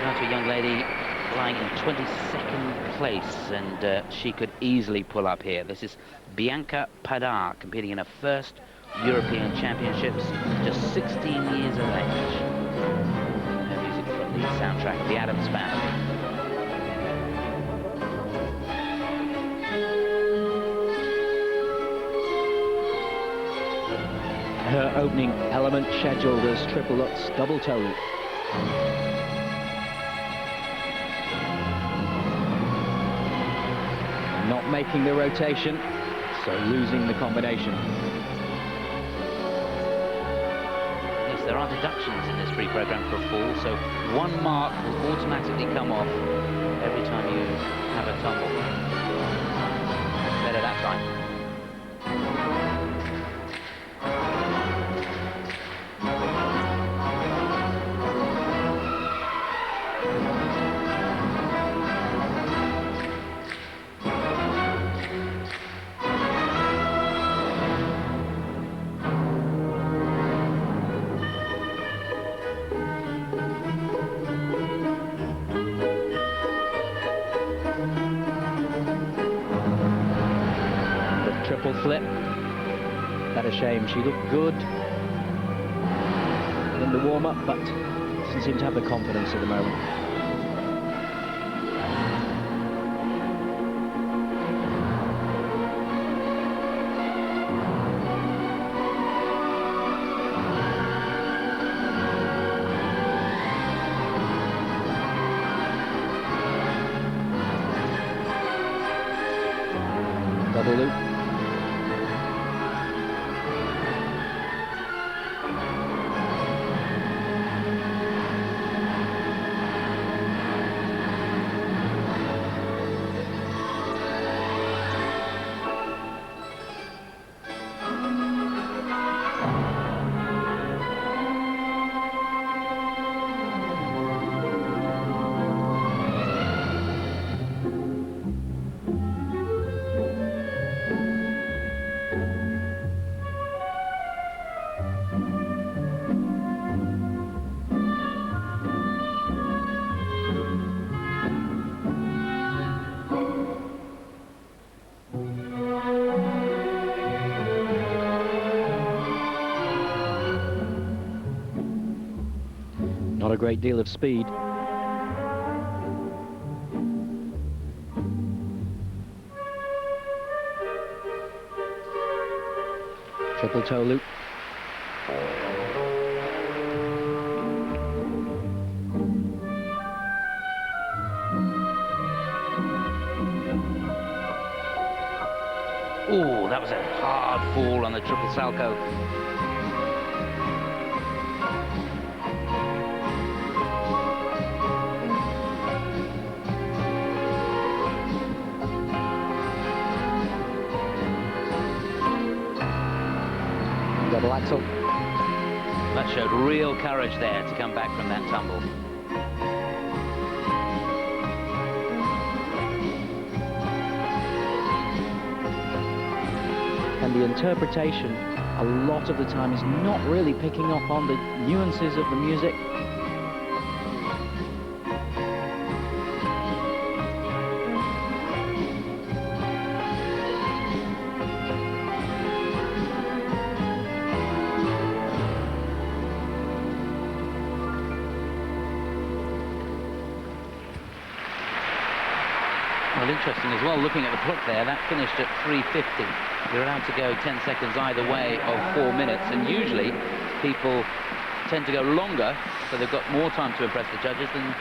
Down to a young lady lying in 22nd place, and she could easily pull up here. This is Bianca Padar, competing in her first European Championships, just 16 years of age. Her music from the soundtrack, The Addams Family. Her opening element scheduled as triple Lutz double toe loop. Not making the rotation, so losing the combination. Yes, there are deductions in this free program for a fall, so 1 mark will automatically come off every time you have a tumble. Better that time. Triple flip. That a shame. She looked good in the warm-up, but doesn't seem to have the confidence at the moment. Double loop. Not a great deal of speed. Triple toe loop. Oh, that was a hard fall on the triple salchow. Double axel. That showed real courage there to come back from that tumble. And the interpretation, a lot of the time, is not really picking up on the nuances of the music. Well, interesting as well, looking at the clock there, that finished at 3:50. You're allowed to go 10 seconds either way of 4 minutes, and usually people tend to go longer, so they've got more time to impress the judges than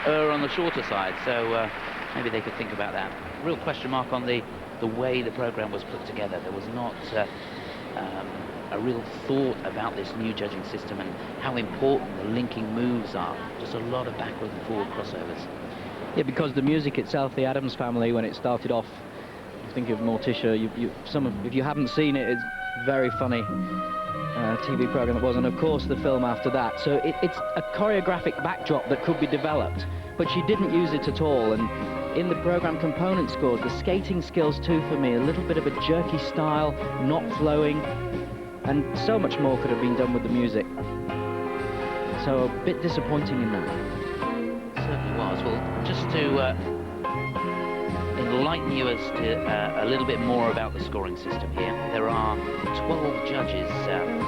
err on the shorter side. So maybe they could think about that. Real question mark on the way the program was put together. There was not a real thought about this new judging system and how important the linking moves are. Just a lot of backward and forward crossovers. Yeah, because the music itself, the Addams Family, when it started off, think of Morticia, if you haven't seen it, it's very funny TV program it was, and of course the film after that. So it's a choreographic backdrop that could be developed, but she didn't use it at all. And in the program component scores, the skating skills too, for me, a little bit of a jerky style, not flowing, and so much more could have been done with the music. So a bit disappointing in that. certainly was. Well, just to enlighten you as to a little bit more about the scoring system here, there are 12 judges down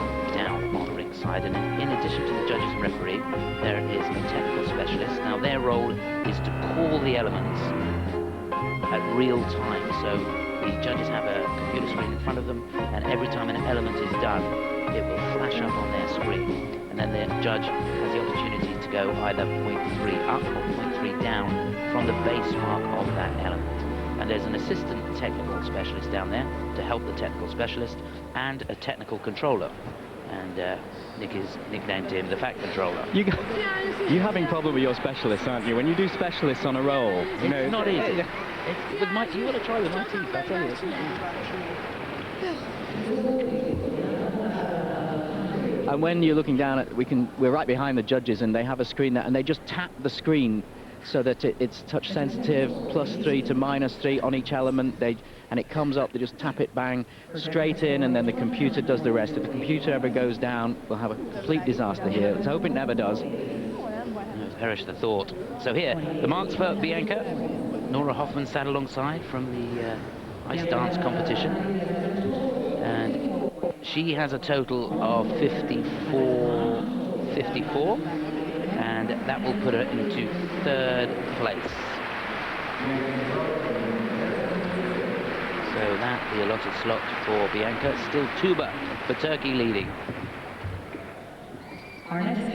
on the ringside, and in addition to the judges and referee, there is a technical specialist. Now, their role is to call the elements at real time. So the judges have a computer screen in front of them, and every time an element is done, it will flash up on their screen. And then the judge has the opportunity to go either 0.3 up or 0.3 down from the base mark of that element. And there's an assistant technical specialist down there to help the technical specialist, and a technical controller. And Nick is nicknamed him the Fat Controller. You're having problem with your specialists, aren't you? When you do specialists on a roll, you know, it's not easy. With my, you want to try with my teeth, I tell you. It's not easy. And when you're looking down at, we're right behind the judges, and they have a screen there, and they just tap the screen so that it's touch sensitive, +3 to -3 on each element. And it comes up, they just tap it, bang, straight in, and then the computer does the rest. If the computer ever goes down, we'll have a complete disaster here. Let's hope it never does. Perish the thought. So here, the marks for Bianca. Nora Hoffman sat alongside from the ice dance competition. And she has a total of 54, and that will put her into 3rd place. So that, the allotted slot for Bianca. Still Tuba for Turkey leading. Our next